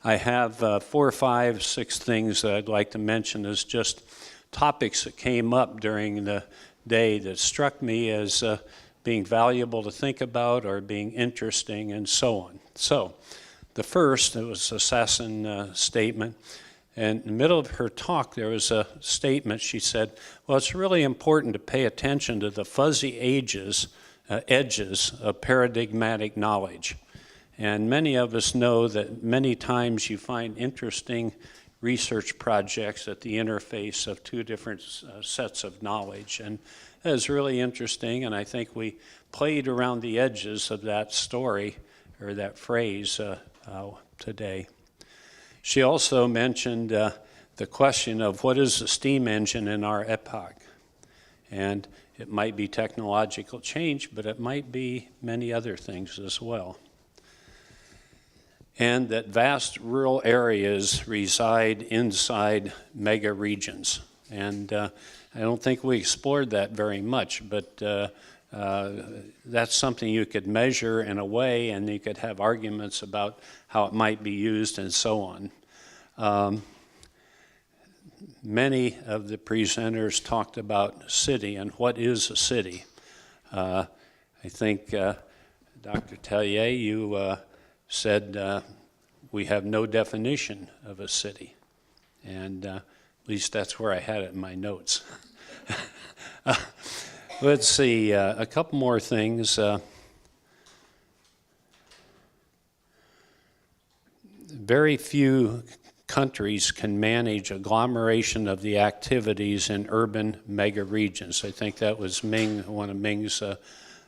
I have 4, 5, 6 things that I'd like to mention as just topics that came up during the day that struck me as being valuable to think about or being interesting and so on. So the first, it was a Sasson statement. And in the middle of her talk, there was a statement. She said, well, it's really important to pay attention to the fuzzy edges of paradigmatic knowledge. And many of us know that many times you find interesting research projects at the interface of two different sets of knowledge. And that is really interesting, and I think we played around the edges of that story, or that phrase, today. She also mentioned the question of what is the steam engine in our epoch? And it might be technological change, but it might be many other things as well. And that vast rural areas reside inside mega regions. And I don't think we explored that very much, but that's something you could measure in a way, and you could have arguments about how it might be used and so on. Many of the presenters talked about city and what is a city. I think Dr. Tellier, you said we have no definition of a city, and at least that's where I had it in my notes. Let's see, a couple more things. Very few countries can manage agglomeration of the activities in urban mega regions. I think that was Ming, one of Ming's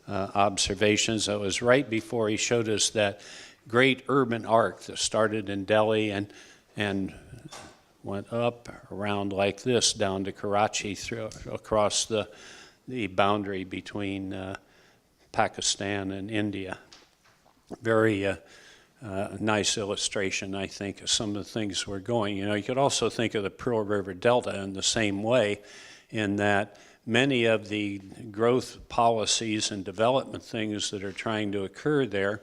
observations. That was right before he showed us that great urban arc that started in Delhi and went up around like this down to Karachi across the boundary between Pakistan and India. Very nice illustration, I think, of some of the things we're going. You know, you could also think of the Pearl River Delta in the same way, in that many of the growth policies and development things that are trying to occur there,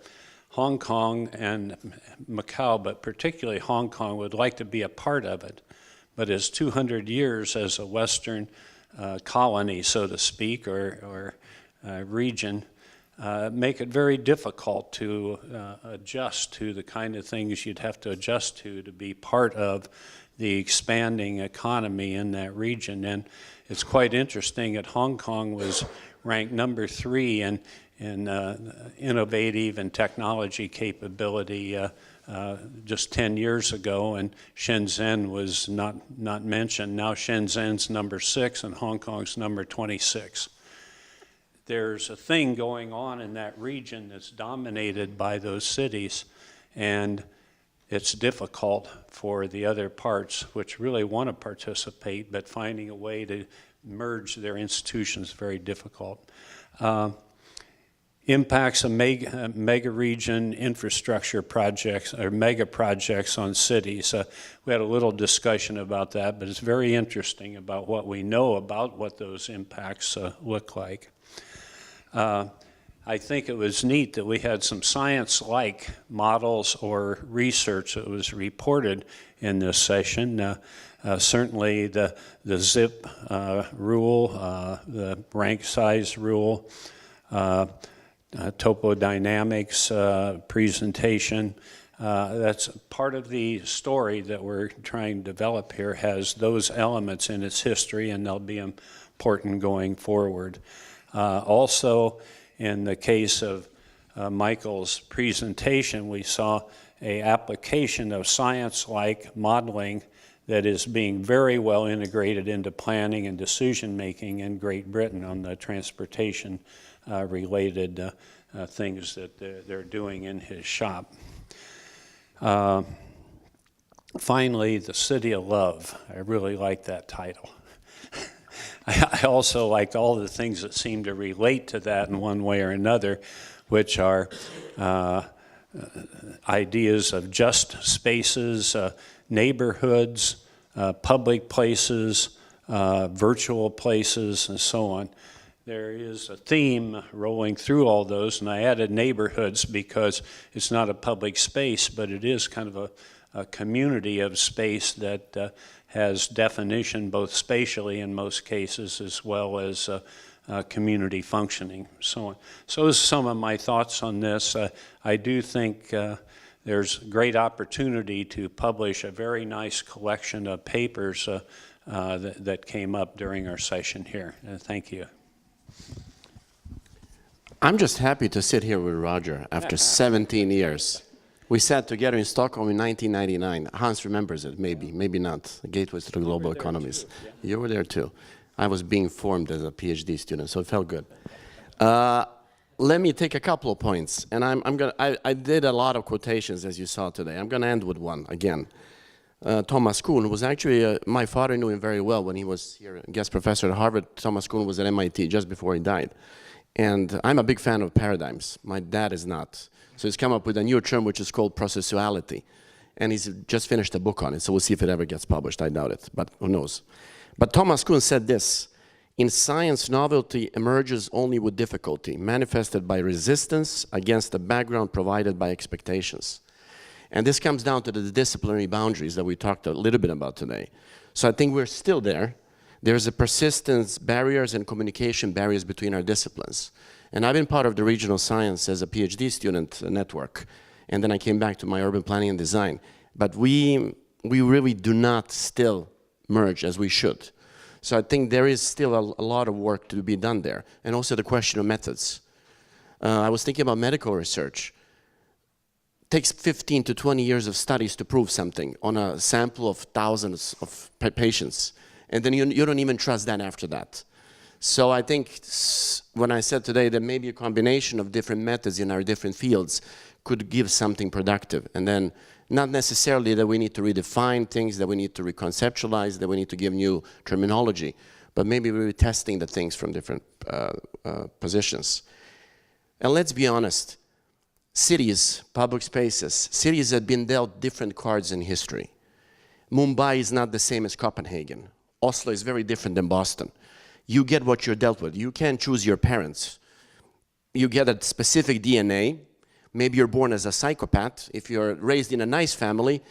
Hong Kong and Macau, but particularly Hong Kong, would like to be a part of it. But it's 200 years as a Western colony, so to speak, or region, make it very difficult to adjust to the kind of things you'd have to adjust to be part of the expanding economy in that region. And it's quite interesting that Hong Kong was ranked number 3 in innovative and technology capability just 10 years ago, and Shenzhen was not mentioned. Now Shenzhen's number 6 and Hong Kong's number 26. There's a thing going on in that region that's dominated by those cities, and it's difficult for the other parts which really want to participate, but finding a way to merge their institutions is very difficult. Impacts of mega region infrastructure projects, or mega projects on cities. We had a little discussion about that, but it's very interesting about what we know about what those impacts look like. I think it was neat that we had some science-like models or research that was reported in this session. Certainly the ZIP rule, the rank size rule, topodynamics presentation. That's part of the story that we're trying to develop here, has those elements in its history, and they'll be important going forward. Also, in the case of Michael's presentation, we saw an application of science-like modeling that is being very well integrated into planning and decision-making in Great Britain on the transportation related things that they're doing in his shop. Finally, the City of Love. I really like that title. I also like all the things that seem to relate to that in one way or another, which are ideas of just spaces, neighborhoods, public places, virtual places, and so on. there is a theme rolling through all those, and I added neighborhoods because it's not a public space, but it is kind of a community of space that has definition both spatially in most cases as well as community functioning, so on. So those are some of my thoughts on this. I do think there's great opportunity to publish a very nice collection of papers that came up during our session here. Thank you. I'm just happy to sit here with Roger after 17 years. We sat together in Stockholm in 1999. Hans remembers it, maybe not. Gateways to the Global Economies. Yeah. You were there too. I was being formed as a PhD student, so it felt good. Let me take a couple of points, and I did a lot of quotations as you saw today. I'm going to end with one again. Thomas Kuhn was actually, my father knew him very well when he was here, guest professor at Harvard. Thomas Kuhn was at MIT just before he died. And I'm a big fan of paradigms. My dad is not. So he's come up with a new term which is called processuality. And he's just finished a book on it, so we'll see if it ever gets published. I doubt it, but who knows. But Thomas Kuhn said this: in science, novelty emerges only with difficulty, manifested by resistance against the background provided by expectations. And this comes down to the disciplinary boundaries that we talked a little bit about today. So I think we're still there. There's a persistence barriers and communication barriers between our disciplines. And I've been part of the regional science as a PhD student network. And then I came back to my urban planning and design. But we really do not still merge as we should. So I think there is still a lot of work to be done there. And also the question of methods. I was thinking about medical research. It takes 15 to 20 years of studies to prove something on a sample of thousands of patients. And then you don't even trust that after that. So I think when I said today that maybe a combination of different methods in our different fields could give something productive. And then not necessarily that we need to redefine things, that we need to reconceptualize, that we need to give new terminology, but maybe we're testing the things from different positions. And let's be honest, cities, public spaces, cities have been dealt different cards in history. Mumbai is not the same as Copenhagen. Oslo is very different than Boston. You get what you're dealt with. You can't choose your parents. You get a specific DNA. Maybe you're born as a psychopath. If you're raised in a nice family,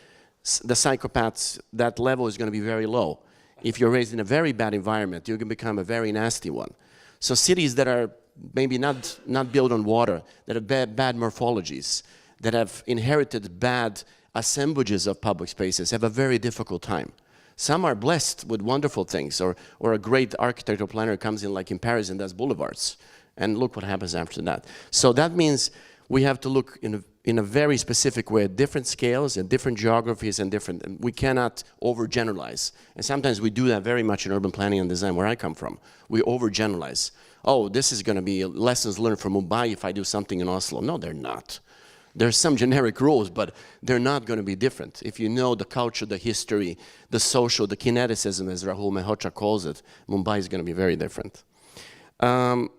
the psychopath's, that level is going to be very low. If you're raised in a very bad environment, you can become a very nasty one. So cities that are maybe not built on water, that have bad morphologies, that have inherited bad assemblages of public spaces have a very difficult time. Some are blessed with wonderful things, or a great architect or planner comes in like in Paris and does boulevards. And look what happens after that. So that means we have to look in a very specific way at different scales and different geographies and we cannot overgeneralize. And sometimes we do that very much in urban planning and design where I come from. We overgeneralize. Oh, this is going to be lessons learned from Mumbai if I do something in Oslo. No, they're not. There's some generic rules, but they're not going to be different. If you know the culture, the history, the social, the kineticism, as Rahul Mehrotra calls it, Mumbai is going to be very different. Then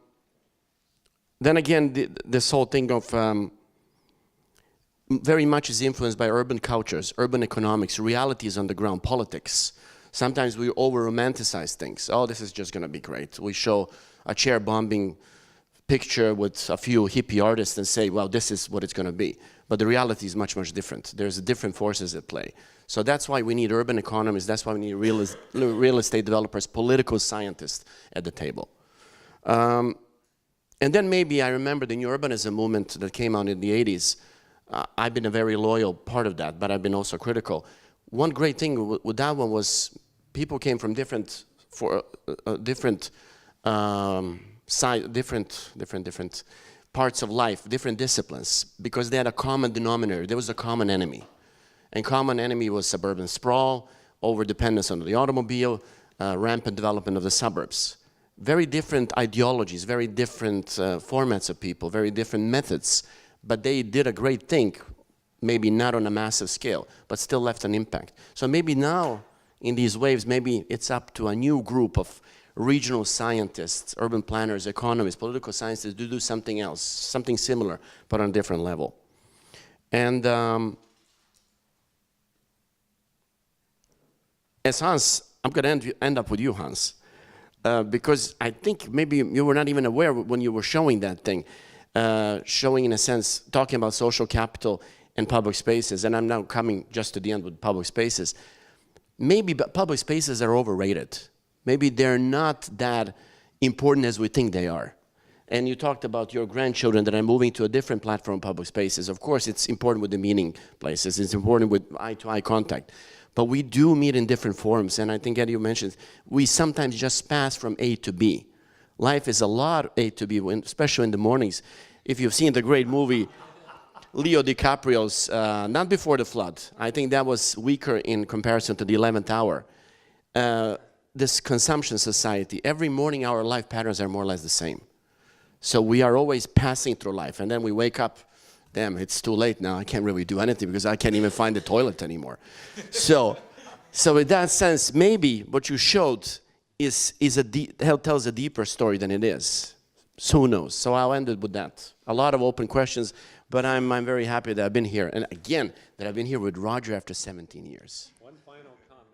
again, this whole thing of very much is influenced by urban cultures, urban economics, realities on the ground, politics. Sometimes we over-romanticize things. Oh, this is just going to be great. We show a chair bombing picture with a few hippie artists and say, well, this is what it's going to be. But the reality is much, much different. There's different forces at play. So that's why we need urban economists. That's why we need real estate developers, political scientists at the table. And then maybe I remember the new urbanism movement that came out in the 80s. I've been a very loyal part of that, but I've been also critical. One great thing with that one was people came from different parts of life, different disciplines, because they had a common denominator. There was a common enemy. And common enemy was suburban sprawl, overdependence on the automobile, rampant development of the suburbs. Very different ideologies, very different formats of people, very different methods, but they did a great thing, maybe not on a massive scale, but still left an impact. So maybe now, in these waves, maybe it's up to a new group of regional scientists, urban planners, economists, political scientists to do something else, something similar, but on a different level. And as Hans, I'm going to end up with you, Hans. because I think maybe you were not even aware when you were showing that thing, showing in a sense, talking about social capital and public spaces, and I'm now coming just to the end with public spaces. Maybe public spaces are overrated. Maybe they're not that important as we think they are. And you talked about your grandchildren that are moving to a different platform, public spaces. Of course, it's important with the meeting places. It's important with eye-to-eye contact. But we do meet in different forums. And I think, Eddie, you mentioned, we sometimes just pass from A to B. Life is a lot A to B, especially in the mornings. If you've seen the great movie, Leo DiCaprio's Not Before the Flood, I think that was weaker in comparison to the 11th Hour. This consumption society, every morning our life patterns are more or less the same. So we are always passing through life, and then we wake up, damn, it's too late now, I can't really do anything because I can't even find the toilet anymore. So in that sense, maybe what you showed tells a deeper story than it is. So who knows? So I'll end it with that. A lot of open questions, but I'm very happy that I've been here. And again, that I've been here with Roger after 17 years. One final comment.